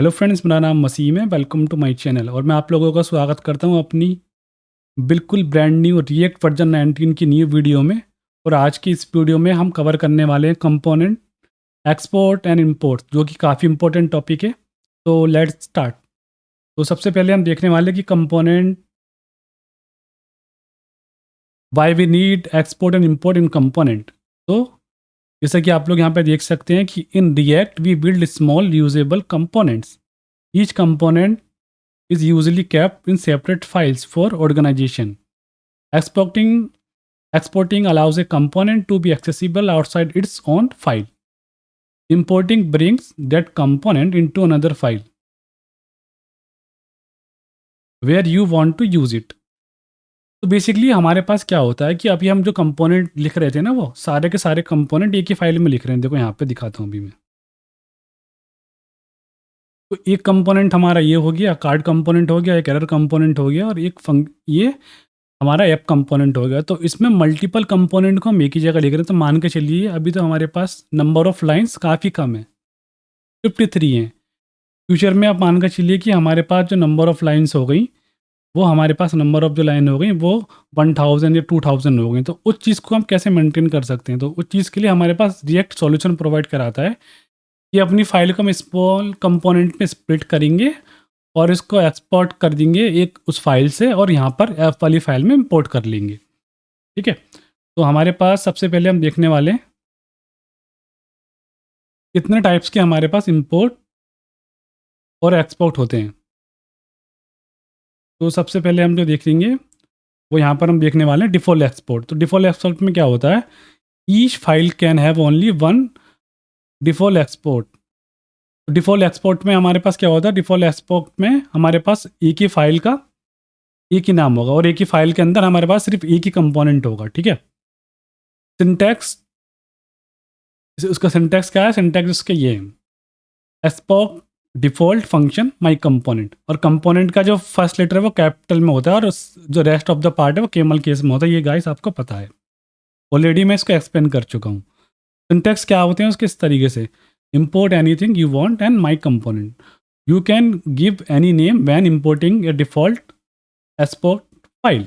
Hello friends, मेरा नाम वसीम है। वेलकम टू माय चैनल और मैं आप लोगों का स्वागत करता हूं अपनी बिल्कुल ब्रांड न्यू रिएक्ट वर्जन 19 की न्यू वीडियो में। और आज की इस वीडियो में हम कवर करने वाले हैं कंपोनेंट एक्सपोर्ट एंड इंपोर्ट, जो कि काफ़ी इंपॉर्टेंट टॉपिक है। तो लेट्स स्टार्ट। तो सबसे पहले हम देखने वाले हैं कि component, why we need export and import in component. तो जैसा कि आप लोग यहाँ पे देख सकते हैं कि in React we build small usable components. Each component is usually kept in separate files for organization. Exporting exporting allows a component to be accessible outside its own file. Importing brings that component into another file where you want to use it. तो basically हमारे पास क्या होता है कि अभी हम जो component लिख रहे थे ना, वो सारे के सारे कंपोनेंट एक ही फाइल में लिख रहे हैं। देखो यहाँ पे दिखाता हूँ अभी मैं। तो एक कंपोनेंट हमारा ये हो गया, कार्ड कंपोनेंट हो गया, एक एरर कंपोनेंट हो गया, और ये हमारा ऐप कंपोनेंट हो गया। तो इसमें मल्टीपल कंपोनेंट को हम एक ही जगह लिख रहे हैं। तो मान के चलिए अभी तो हमारे पास नंबर ऑफ लाइंस काफ़ी कम है, 53 हैं। फ्यूचर में आप मान के चलिए कि हमारे पास जो नंबर ऑफ लाइंस हो गई, वो हमारे पास नंबर ऑफ जो लाइन हो गई वो 1000 या 2000 हो गई। तो उस चीज़ को हम कैसे मेंटेन कर सकते हैं? तो उस चीज़ के लिए हमारे पास रिएक्ट सॉल्यूशन प्रोवाइड कराता है कि अपनी फाइल को हम स्मॉल कंपोनेंट में स्प्लिट करेंगे और इसको एक्सपोर्ट कर देंगे एक उस फाइल से, और यहाँ पर ऐप वाली फाइल में इंपोर्ट कर लेंगे। ठीक है। तो हमारे पास सबसे पहले हम देखने वाले हैं कितने टाइप्स के हमारे पास इंपोर्ट और एक्सपोर्ट होते हैं। तो सबसे पहले हम जो देखेंगे वो यहाँ पर हम देखने वाले हैं डिफ़ॉल्ट एक्सपोर्ट। तो डिफ़ॉल्ट एक्सपोर्ट में क्या होता है? Each file can have only one default export. Default export में हमारे पास क्या होता है? डिफ़ॉल्ट एक्सपोर्ट में हमारे पास एक ही फाइल का एक ही नाम होगा, और एक ही फाइल के अंदर हमारे पास सिर्फ एक ही कंपोनेंट होगा। ठीक है। सिंटैक्स, उसका सिंटैक्स क्या है? सिंटैक्स उसके ये है, export default function my component. और कंपोनेंट का जो फर्स्ट लेटर है वो कैपिटल में होता है, और जो रेस्ट ऑफ द पार्ट है वो केमल केस में होता है। ये गाइस आपको पता है, ऑलरेडी मैं इसको एक्सप्लेन कर चुका हूँ। सिंटैक्स क्या होते हैं उसके इस तरीके से, import anything you want and my component. You can give any name when importing a default export file.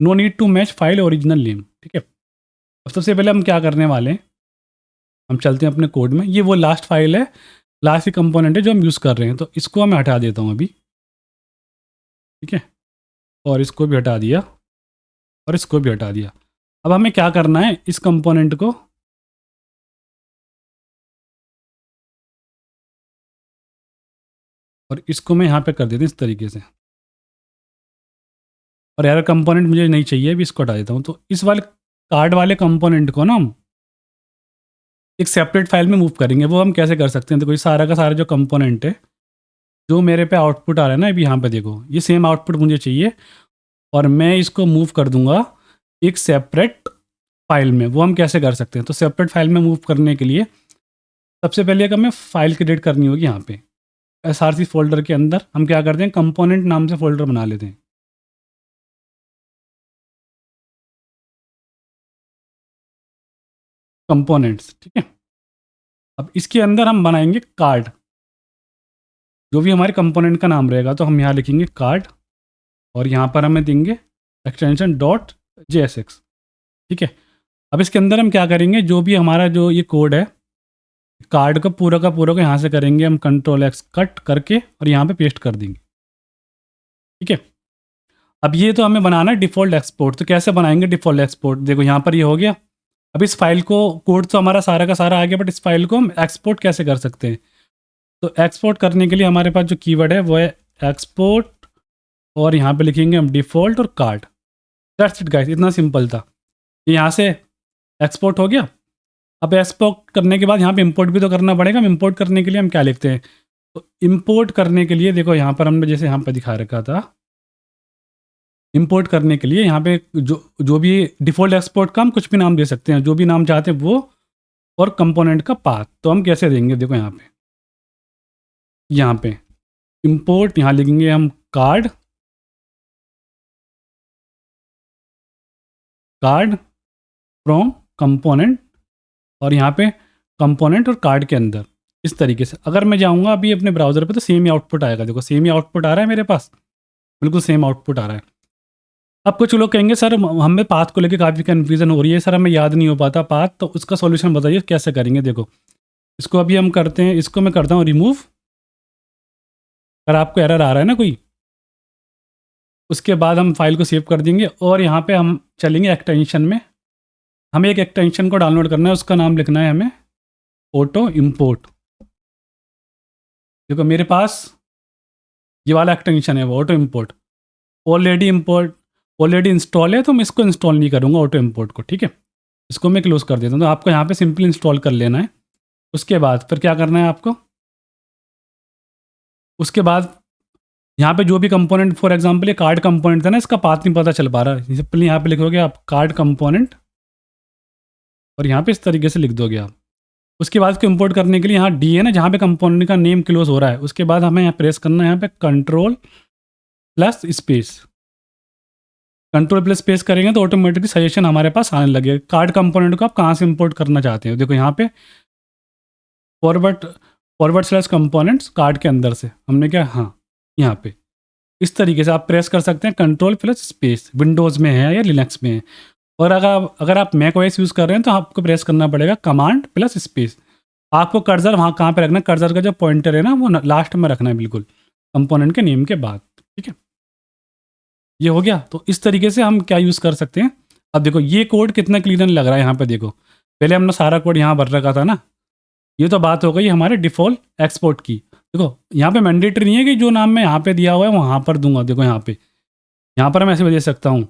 No need to match file original name. ठीक है। अब सबसे पहले हम क्या करने वाले हैं, हम चलते हैं अपने कोड में। ये वो लास्ट फाइल है, लास्ट ही कंपोनेंट है जो हम यूज़ कर रहे हैं। तो इसको मैं हटा देता हूँ अभी। ठीक है। और इसको भी हटा दिया, और इसको भी हटा दिया। अब हमें क्या करना है, इस कंपोनेंट को और इसको मैं यहाँ पे कर देता हूँ इस तरीके से। और एरर कंपोनेंट मुझे नहीं चाहिए, अभी इसको हटा देता हूँ। तो इस वाले कार्ड वाले कंपोनेंट को ना हम एक सेपरेट फाइल में मूव करेंगे। वो हम कैसे कर सकते हैं? तो कोई सारा का सारा जो कंपोनेंट है, जो मेरे पे आउटपुट आ रहा है ना, अभी यहाँ पे देखो, ये सेम आउटपुट मुझे चाहिए, और मैं इसको मूव कर दूंगा एक सेपरेट फाइल में। वो हम कैसे कर सकते हैं? तो सेपरेट फाइल में मूव करने के लिए सबसे पहले एक हमें फाइल क्रिएट करनी होगी। यहाँ पे SRC फोल्डर के अंदर हम क्या करते हैं, कंपोनेंट नाम से फोल्डर बना लेते हैं, कंपोनेंट्स। ठीक है। अब इसके अंदर हम बनाएंगे कार्ड, जो भी हमारे कंपोनेंट का नाम रहेगा। तो हम यहाँ लिखेंगे कार्ड, और यहाँ पर हमें देंगे एक्सटेंशन .jsx। ठीक है। अब इसके अंदर हम क्या करेंगे, जो भी हमारा जो ये कोड है, कार्ड का पूरा का यहाँ से करेंगे हम Ctrl+X कट करके, और यहाँ पे पेस्ट कर देंगे। ठीक है। अब ये तो हमें बनाना है डिफ़ॉल्ट एक्सपोर्ट। तो कैसे बनाएंगे डिफ़ॉल्ट एक्सपोर्ट? देखो यहाँ पर ये हो गया। अब इस फाइल को, कोड तो हमारा सारा का सारा आ गया, बट इस फाइल को हम एक्सपोर्ट कैसे कर सकते हैं? तो एक्सपोर्ट करने के लिए हमारे पास जो कीवर्ड है वो है एक्सपोर्ट, और यहाँ पे लिखेंगे हम डिफ़ॉल्ट और कार्ड। दैट्स इट गाइस, इतना सिंपल था। ये यहाँ से एक्सपोर्ट हो गया। अब एक्सपोर्ट करने के बाद यहाँ पे इंपोर्ट भी तो करना पड़ेगा। हम इंपोर्ट करने के लिए हम क्या लिखते हैं? तो इंपोर्ट करने के लिए देखो यहाँ पर हमने जैसे यहाँ पर दिखा रखा था, इंपोर्ट करने के लिए यहाँ पे जो जो भी डिफ़ॉल्ट एक्सपोर्ट का हम कुछ भी नाम दे सकते हैं, जो भी नाम चाहते हैं वो, और कंपोनेंट का पाथ। तो हम कैसे देंगे? देखो यहाँ पे इंपोर्ट, यहाँ लिखेंगे हम कार्ड, कार्ड फ्रॉम कंपोनेंट, और यहाँ पे कंपोनेंट और कार्ड के अंदर इस तरीके से अगर मैं जाऊँगा अभी अपने ब्राउज़र पे तो सेम ही आउटपुट आएगा। देखो सेम ही आउटपुट आ रहा है मेरे पास, बिल्कुल सेम आउटपुट आ रहा है। अब कुछ लोग कहेंगे सर हमें पाथ को लेके काफ़ी कन्फ्यूज़न हो रही है, सर हमें याद नहीं हो पाता पाथ, तो उसका सॉल्यूशन बताइए कैसे करेंगे? देखो, इसको अभी हम करते हैं, इसको मैं करता हूँ रिमूव। अगर आपको एरर आ रहा है ना कोई, उसके बाद हम फाइल को सेव कर देंगे और यहाँ पे हम चलेंगे एक्सटेंशन में। हमें एक एक्सटेंशन को डाउनलोड करना है, उसका नाम लिखना है हमें ऑटो इम्पोर्ट। देखो मेरे पास ये वाला एक्सटेंशन है वो ऑटो इम्पोर्ट, ऑलरेडी इंस्टॉल है, तो मैं इसको इंस्टॉल नहीं करूँगा ऑटो इम्पोर्ट को, ठीक है। इसको मैं क्लोज कर देता हूँ। तो आपको यहाँ पे सिंपल इंस्टॉल कर लेना है। उसके बाद फिर क्या करना है आपको, उसके बाद यहाँ पे जो भी कंपोनेंट, फॉर एग्जांपल ये कार्ड कंपोनेंट था ना, इसका पाथ नहीं पता चल पा रहा है, सिंपली यहाँ पे लिखोगे आप कार्ड कंपोनेंट और यहाँ पे इस तरीके से लिख दोगे आप। उसके बाद इसको इंपोर्ट करने के लिए यहाँ डी है ना, जहाँ पे कंपोनेंट का नेम क्लोज हो रहा है, उसके बाद हमें यहाँ प्रेस करना है यहाँ पे control plus space. Control plus space करेंगे तो ऑटोमेटिकली सजेशन हमारे पास आने लगेगा कार्ड कंपोनेंट को आप कहाँ से इंपोर्ट करना चाहते हो। देखो यहाँ पे forward forward slash components card के अंदर से हमने क्या, हाँ यहाँ पे इस तरीके से आप प्रेस कर सकते हैं कंट्रोल प्लस स्पेस, विंडोज़ में है या लिनक्स में है। और अगर आप मैक ओएस यूज़ कर रहे हैं तो आपको प्रेस करना पड़ेगा कमांड प्लस स्पेस। आपको कर्सर वहाँ कहाँ पे रखना है, कर्सर का जो पॉइंटर है ना वो लास्ट में रखना है, बिल्कुल कंपोनेंट के नेम के बाद, ठीक है। ये हो गया। तो इस तरीके से हम क्या यूज़ कर सकते हैं। अब देखो ये कोड कितना क्लीन लग रहा है यहाँ पे, देखो पहले हमने सारा कोड यहाँ भर रखा था ना। ये तो बात हो गई हमारे डिफ़ॉल्ट एक्सपोर्ट की। देखो यहाँ पे मैंडेटरी नहीं है कि जो नाम मैं यहाँ पे दिया हुआ है वहाँ पर दूंगा। देखो यहाँ पर मैं ऐसे भी दे सकता हूँ,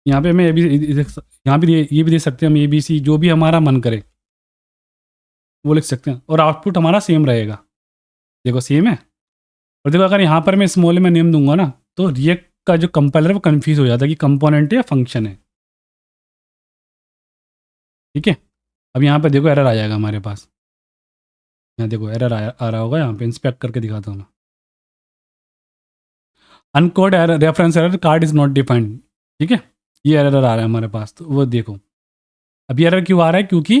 यहाँ पे मैं यहाँ भी ये भी दे सकते हैं हम, ABC जो भी हमारा मन करे वो लिख सकते हैं और आउटपुट हमारा सेम रहेगा। देखो सेम है। और देखो अगर यहाँ पर मैं स्मॉल में नेम दूंगा ना तो रिएक्ट का जो कंपाइलर है वो कन्फ्यूज़ हो जाता है कि कंपोनेंट है या फंक्शन है, ठीक है। अब यहाँ पर देखो एरर आ जाएगा हमारे पास। यहाँ देखो एरर आ रहा होगा, यहाँ पे इंस्पेक्ट करके दिखाता हूँ मैं। Uncaught error, reference error, card is not defined, ठीक है। ये एरर आ रहा है हमारे पास, तो वो देखो। अब ये एरर क्यों आ रहा है, क्योंकि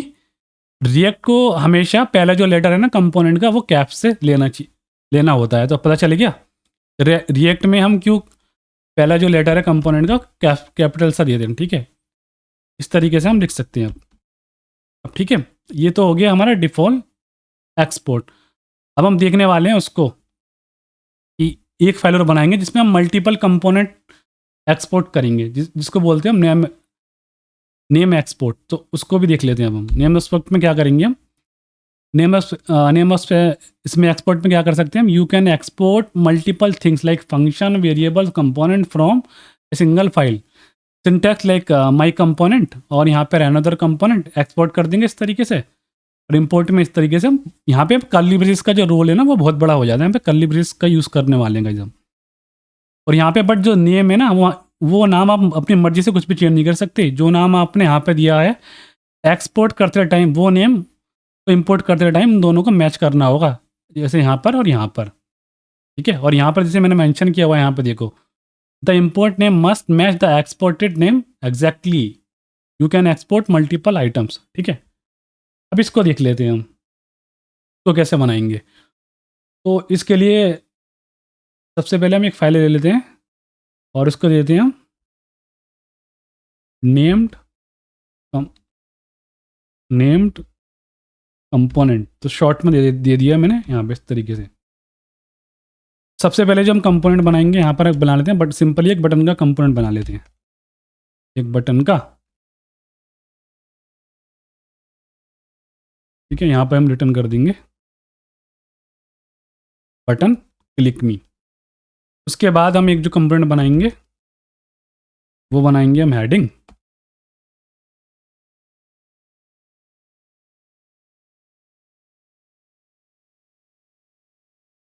रिएक्ट को हमेशा पहला जो लेटर है ना कंपोनेंट का वो कैप से लेना होता है। तो पता चल गया रिएक्ट में हम क्यों पहला जो लेटर है कंपोनेंट का कैपिटल सा दे दें, ठीक है। इस तरीके से हम लिख सकते हैं अब ठीक है। ये तो हो गया हमारा डिफ़ॉल्ट एक्सपोर्ट। अब हम देखने वाले हैं उसको कि एक फाइल और बनाएंगे जिसमें हम मल्टीपल कंपोनेंट एक्सपोर्ट करेंगे, जिसको बोलते हैं हम नेम एक्सपोर्ट। तो उसको भी देख लेते हैं। अब हम नेम एक्सपोर्ट में क्या करेंगे, हम नेम इसमें एक्सपोर्ट में क्या कर सकते हैं हम, you can export multiple things like function variable component from a single file, syntax like my component और यहाँ पर अनदर कंपोनेंट एक्सपोर्ट कर देंगे इस तरीके से। और इम्पोर्ट में इस तरीके से हम यहाँ पे कर्ली ब्रेस का जो रोल है ना वो बहुत बड़ा हो जाता है। यहाँ पे कर्ली ब्रेस का यूज़ करने वाले हैं हम। और यहाँ पे बट जो नेम है ना वो नाम आप अपनी मर्जी से कुछ भी चेंज नहीं कर सकते। जो नाम आपने यहाँ पे दिया है एक्सपोर्ट करते टाइम वो नेम तो इंपोर्ट करते टाइम दोनों को मैच करना होगा, जैसे यहाँ पर और यहाँ पर, ठीक है। और यहाँ पर जैसे मैंने मेंशन किया हुआ है यहाँ पे देखो, the import name must match the exported name exactly, you can export multiple items, ठीक है। अब इसको देख लेते हैं हम तो कैसे बनाएंगे। तो इसके लिए सबसे पहले हम एक फाइल ले लेते हैं और उसको देते हैं हम नेम्ड कंपोनेंट। तो शॉर्ट में दे दिया मैंने यहाँ पे इस तरीके से। सबसे पहले जो हम कंपोनेंट बनाएंगे यहाँ पर बना लेते हैं, बट सिंपली एक बटन का कंपोनेंट बना लेते हैं, एक बटन का, ठीक है। यहाँ पर हम रिटर्न कर देंगे बटन क्लिक मी। उसके बाद हम एक जो कंपोनेंट बनाएंगे वो बनाएंगे हम हेडिंग।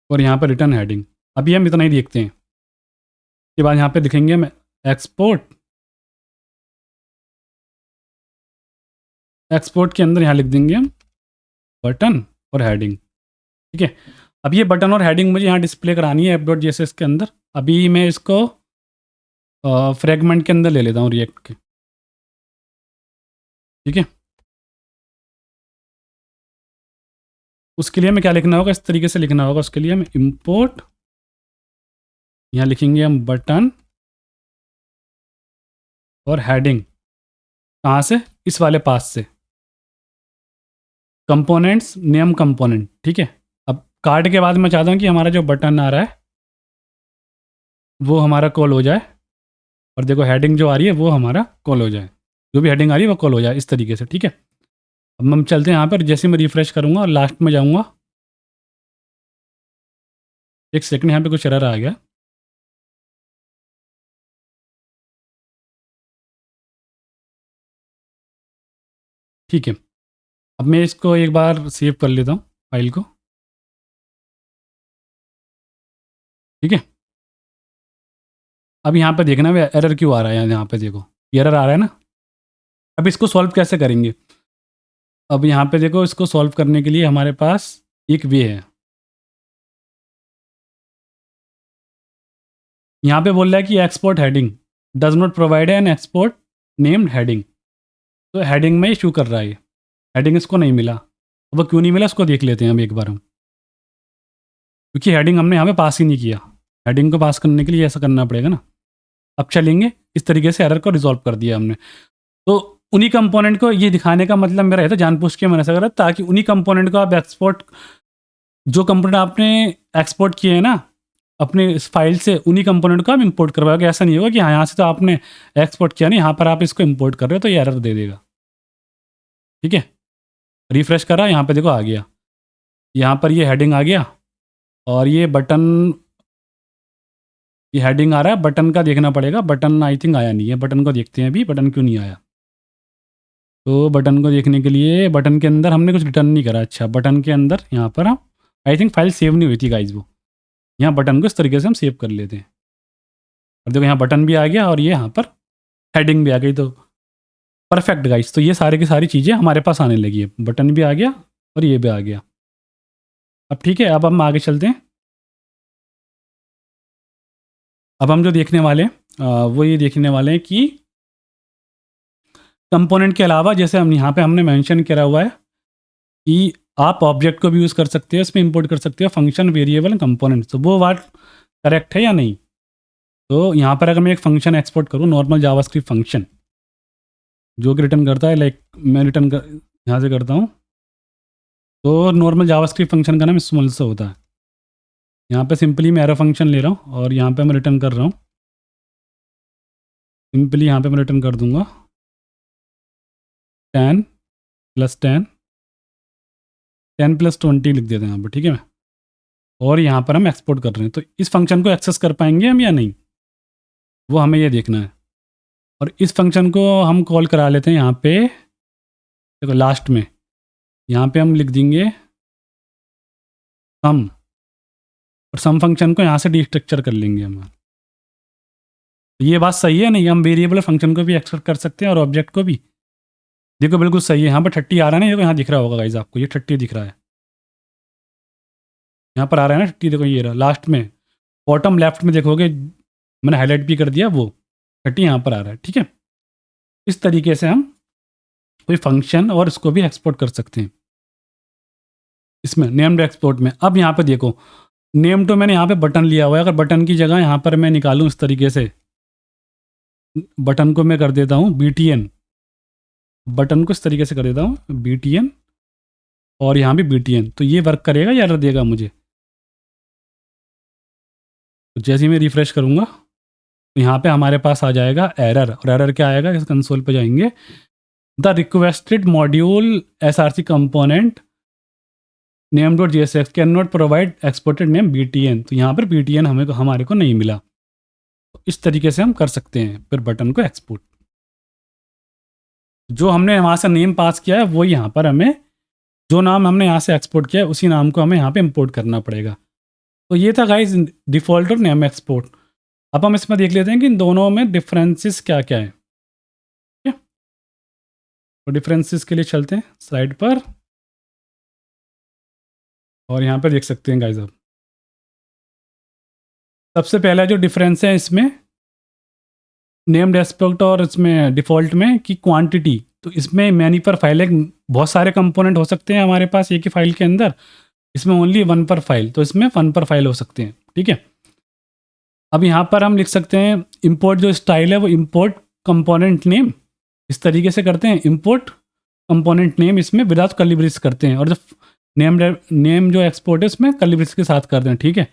और यहाँ पर रिटर्न हेडिंग। अभी हम इतना ही देखते हैं। उसके बाद यहाँ पे दिखेंगे हम एक्सपोर्ट के अंदर यहाँ लिख देंगे हम बटन और हेडिंग, ठीक है। अब ये बटन और हेडिंग मुझे यहाँ डिस्प्ले करानी है app.js के अंदर। अभी मैं इसको फ्रेगमेंट के अंदर ले लेता हूँ रिएक्ट के, ठीक है। उसके लिए हमें क्या लिखना होगा, इस तरीके से लिखना होगा। उसके लिए हम इंपोर्ट, यहाँ लिखेंगे हम बटन और हेडिंग, कहाँ से, इस वाले पास से, कंपोनेंट्स नेम कंपोनेंट, ठीक है। अब कार्ड के बाद मैं चाहता हूँ कि हमारा जो बटन आ रहा है वो हमारा कॉल हो जाए, और देखो हेडिंग जो आ रही है वो हमारा कॉल हो जाए, जो भी हेडिंग आ रही है वो कॉल हो जाए इस तरीके से, ठीक है। अब हम चलते हैं यहाँ पर, जैसे मैं रिफ्रेश करूँगा और लास्ट में जाऊँगा, एक सेकंड, यहाँ पे कुछ एरर आ गया। ठीक है, अब मैं इसको एक बार सेव कर लेता हूँ फाइल को, ठीक है। अब यहाँ पे देखना है एरर क्यों आ रहा है, यहाँ पे देखो एरर आ रहा है ना। अब इसको सॉल्व कैसे करेंगे, अब यहाँ पे देखो इसको सॉल्व करने के लिए हमारे पास एक वे है। यहाँ पे बोल रहा है कि export heading does not provide an export named heading, तो हेडिंग में इशू कर रहा है, हेडिंग इसको नहीं मिला। अब वो क्यों नहीं मिला उसको देख लेते हैं हम एक बार, हम क्योंकि हेडिंग हमने यहाँ पे पास ही नहीं किया, हेडिंग को पास करने के लिए ऐसा करना पड़ेगा ना। अब चलेंगे, इस तरीके से एरर को रिजॉल्व कर दिया हमने। तो उन्हीं कंपोनेंट को ये दिखाने का मतलब मेरा है था, जानबूझ के मैंने ऐसा करा ताकि उन्हीं कंपोनेंट को आप एक्सपोर्ट, जो कंपोनेंट आपने एक्सपोर्ट किए हैं ना अपने इस फाइल से, उन्हीं कंपोनेंट को आप इंपोर्ट करवाओगे। ऐसा नहीं होगा कि हाँ यहाँ से तो आपने एक्सपोर्ट किया नहीं, यहाँ पर आप इसको इंपोर्ट कर रहे हो तो ये एरर दे देगा, ठीक है। रिफ्रेश करा, यहाँ पे देखो आ गया, यहाँ पर ये हेडिंग आ गया, और ये बटन, ये हेडिंग आ रहा है, बटन का देखना पड़ेगा, बटन आई थिंक आया नहीं है, बटन को देखते हैं अभी बटन क्यों नहीं आया। तो बटन को देखने के लिए, बटन के अंदर हमने कुछ रिटर्न नहीं करा, अच्छा बटन के अंदर यहाँ पर हम, आई थिंक फाइल सेव नहीं हुई थी गाइज वो, यहाँ बटन को इस तरीके से हम सेव कर लेते हैं, और देखो यहाँ बटन भी आ गया और ये यहाँ पर हेडिंग भी आ गई, तो परफेक्ट गाइज। तो ये सारे की सारी चीज़ें हमारे पास आने लगी है, बटन भी आ गया और ये भी आ गया। अब ठीक है, अब हम आगे चलते हैं। अब हम जो देखने वाले हैं वो ये देखने वाले हैं कि कंपोनेंट के अलावा, जैसे हम यहाँ पे हमने मेंशन करा हुआ है कि आप ऑब्जेक्ट को भी यूज़ कर सकते हो, इसमें इंपोर्ट कर सकते हो फंक्शन, वेरिएबल, कंपोनेंट, तो वो बात करेक्ट है या नहीं। तो यहाँ पर अगर मैं एक फंक्शन एक्सपोर्ट करूँ, नॉर्मल जावास्क्रिप्ट फंक्शन जो कि रिटर्न करता है, लाइक मैं रिटर्न कर यहाँ से करता हूँ, तो नॉर्मल जावास्क्रिप्ट फंक्शन का नाम स्मॉल से होता है। यहाँ पे सिंपली मैं एरो फंक्शन ले रहा हूँ और यहाँ पे मैं रिटर्न कर रहा हूँ, सिंपली यहाँ पे मैं रिटर्न कर दूंगा 10 + 10, 10 + 20 लिख देते हैं यहाँ पर, ठीक है। और यहाँ पर हम एक्सपोर्ट कर रहे हैं, तो इस फंक्शन को एक्सेस कर पाएंगे हम या नहीं, वो हमें ये देखना है। और इस फंक्शन को हम कॉल करा लेते हैं यहाँ पे, देखो लास्ट में यहाँ पे हम लिख देंगे सम, और सम फंक्शन को यहाँ से डिस्ट्रक्चर कर लेंगे हम। तो ये बात सही है नहीं, हम वेरिएबल फंक्शन को भी एक्सेस कर सकते हैं और ऑब्जेक्ट को भी। देखो बिल्कुल सही है, यहाँ पर 30 आ रहा है ना, देखो यहाँ दिख रहा होगा गाइज आपको, ये 30 दिख रहा है, यहाँ पर आ रहा है ना 30, देखो ये रहा लास्ट में, बॉटम लेफ्ट में देखोगे मैंने हाईलाइट भी कर दिया, वो 30 यहाँ पर आ रहा है, ठीक है। इस तरीके से हम कोई फंक्शन और इसको भी एक्सपोर्ट कर सकते हैं इसमें नेम्ड एक्सपोर्ट में। अब यहाँ पे देखो नेम तो मैंने यहाँ पे बटन लिया हुआ है, अगर बटन की जगह यहाँ पर मैं निकालूँ इस तरीके से, बटन को मैं कर देता हूँ BTN, बटन को इस तरीके से कर देता हूँ BTN, और यहाँ भी BTN, तो ये वर्क करेगा या एरर देगा मुझे। तो जैसे ही मैं रिफ्रेश करूँगा तो यहाँ पे हमारे पास आ जाएगा एरर, और एरर क्या आएगा, इस कंसोल पे जाएंगे, the requested module SRC component name.jsx can not provide exported name BTN, तो यहाँ पर BTN हमारे को नहीं मिला। तो इस तरीके से हम कर सकते हैं फिर बटन को एक्सपोर्ट, जो हमने वहाँ से नेम पास किया है वो यहाँ पर हमें, जो नाम हमने यहाँ से एक्सपोर्ट किया है उसी नाम को हमें यहाँ पे इंपोर्ट करना पड़ेगा। तो ये था गाइस डिफ़ॉल्ट और नेम एक्सपोर्ट। अब हम इसमें देख लेते हैं कि इन दोनों में डिफरेंसेस क्या क्या है, ठीक है। तो डिफरेंसेस के लिए चलते हैं स्लाइड पर, और यहाँ पर देख सकते हैं गाइस अब सबसे पहला जो डिफरेंस है इसमें नेम्ड एस्पेक्ट और इसमें डिफ़ॉल्ट में कि क्वांटिटी, तो इसमें मैनी पर फाइल है, बहुत सारे कंपोनेंट हो सकते हैं हमारे पास एक ही फाइल के अंदर, इसमें ओनली 1 पर फाइल, तो इसमें 1 पर फाइल हो सकते हैं, ठीक है। अब यहाँ पर हम लिख सकते हैं इंपोर्ट जो स्टाइल है वो इंपोर्ट कंपोनेंट नेम, इस तरीके से करते हैं, इंपोर्ट कंपोनेंट नेम इसमें विदाउट कर्ली ब्रेस करते हैं, और जो नेम जो एक्सपोर्ट है उसमें कर्ली ब्रेस के साथ कर दें, ठीक है।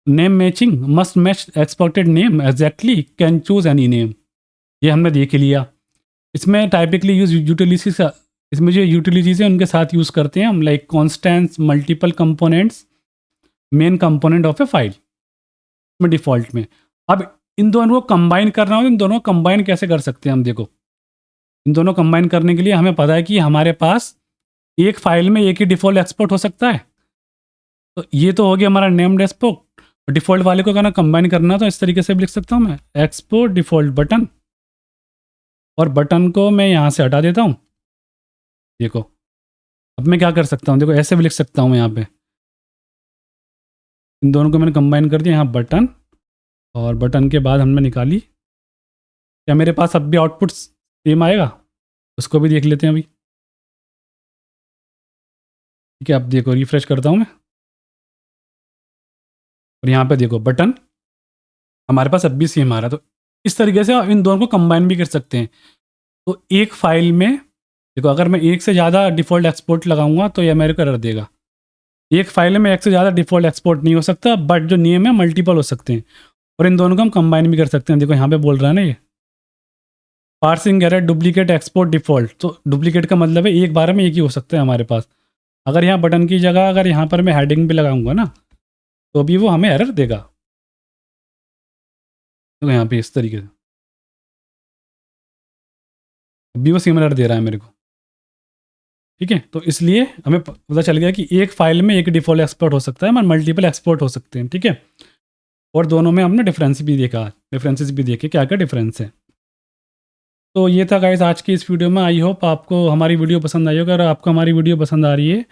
Name matching must match exported name exactly, can choose any name, ये हमने देख लिया। इसमें टाइपिकली यूज यूटिलिटीज का, इसमें जो यूटिलिटीज है उनके साथ यूज़ करते हैं हम, like constants, multiple components, main component of A file में डिफ़ॉल्ट में। अब इन दोनों को कंबाइन करना हो तो इन दोनों को कंबाइन कैसे कर सकते हैं हम, देखो इन दोनों कंबाइन करने के लिए हमें पता है कि हमारे पास एक फाइल में एक ही डिफ़ॉल्ट एक्सपोर्ट हो सकता है, तो ये तो हो गया हमारा नेम्ड एक्सपोर्ट। डिफ़ॉल्ट वाले को अगर कंबाइन करना तो इस तरीके से भी लिख सकता हूँ मैं, एक्सपोर्ट डिफ़ॉल्ट बटन, और बटन को मैं यहाँ से हटा देता हूँ। देखो अब मैं क्या कर सकता हूँ, देखो ऐसे भी लिख सकता हूँ मैं, यहाँ पे इन दोनों को मैंने कंबाइन कर दिया, यहाँ बटन, और बटन के बाद हमने निकाली, क्या मेरे पास अब भी आउटपुट सेम आएगा, उसको भी देख लेते हैं अभी, ठीक है। अब देखो रिफ्रेश करता हूँ मैं, और यहाँ पे देखो बटन हमारे पास अब भी सेम आ रहा है। तो इस तरीके से आप इन दोनों को कंबाइन भी कर सकते हैं। तो एक फाइल में देखो, अगर मैं एक से ज़्यादा डिफ़ॉल्ट एक्सपोर्ट लगाऊंगा तो यह मेरे को एरर देगा। एक फाइल में एक से ज़्यादा डिफ़ॉल्ट एक्सपोर्ट नहीं हो सकता, बट जो नेम है मल्टीपल हो सकते हैं, और इन दोनों को हम कंबाइन भी कर सकते हैं। देखो यहाँ पे बोल रहा है ना ये parsing error duplicate export default, तो डुप्लीकेट का मतलब है एक बार में एक ही हो सकता है हमारे पास। अगर यहाँ बटन की जगह अगर यहाँ पर मैं हेडिंग भी लगाऊंगा ना, तो भी वो हमें एरर देगा। तो यहाँ पे इस तरीके से अभी वो सिमिलर दे रहा है मेरे को, ठीक है। तो इसलिए हमें पता चल गया कि एक फाइल में एक डिफ़ॉल्ट एक्सपोर्ट हो सकता है, मगर मल्टीपल एक्सपोर्ट हो सकते हैं, ठीक है। और दोनों में हमने डिफरेंसेस भी देखे क्या क्या डिफरेंस है। तो ये था गाइस आज की इस वीडियो में। आई होप आपको हमारी वीडियो पसंद आई होगा। अगर आपको हमारी वीडियो पसंद आ रही है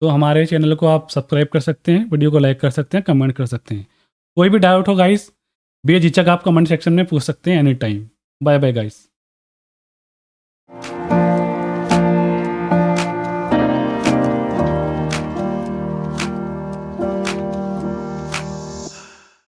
तो हमारे चैनल को आप सब्सक्राइब कर सकते हैं, वीडियो को लाइक कर सकते हैं, कमेंट कर सकते हैं। कोई भी डाउट हो गाइस बेझिझक आप कमेंट सेक्शन में पूछ सकते हैं any time. Bye bye guys.